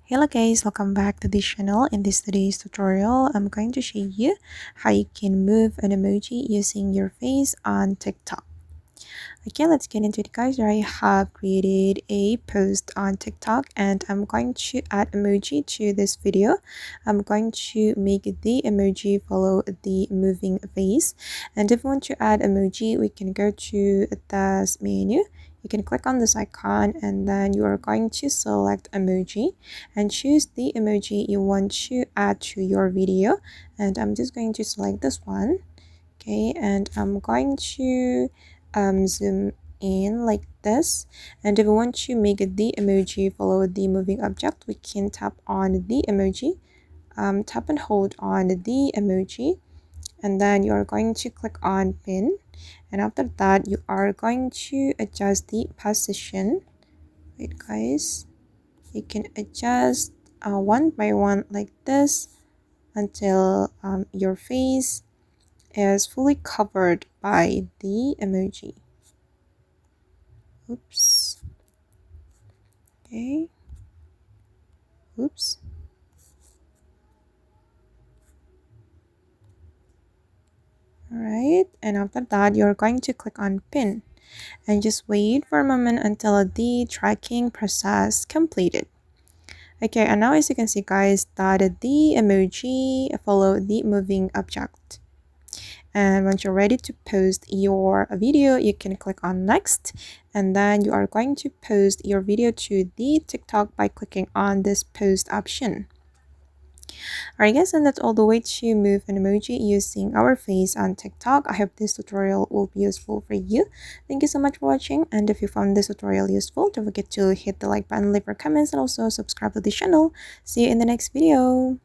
Hello guys, welcome back to this channel. In this today's tutorial, I'm going to show you how you can move an emoji using your face on TikTok. Okay, let's get into it guys. I have created a post on TikTok and I'm going to add emoji to this video. I'm going to make the emoji follow the moving face. And if you want to add emoji, we can go to this menu. You can click on this icon and then you are going to select emoji and choose the emoji you want to add to your video. And I'm just going to select this one. Okay, and I'm going to zoom in like this. And if we want to make the emoji follow the moving object, we can tap on the emoji, tap and hold on the emoji, and then you are going to click on pin. And after that, you are going to adjust the position. Wait guys, you can adjust one by one like this until your face is fully covered by the emoji. Oops. Okay. Oops. Alright, and after that, you're going to click on pin and just wait for a moment until the tracking process completed. Okay, and now as you can see guys that the emoji follow the moving object. And once you're ready to post your video, you can click on next, and then you are going to post your video to the TikTok by clicking on this post option. Alright guys, and that's all the way to move an emoji using our face on TikTok. I hope this tutorial will be useful for you. Thank you so much for watching, and if you found this tutorial useful, don't forget to hit the like button, leave your comments, and also subscribe to the channel. See you in the next video.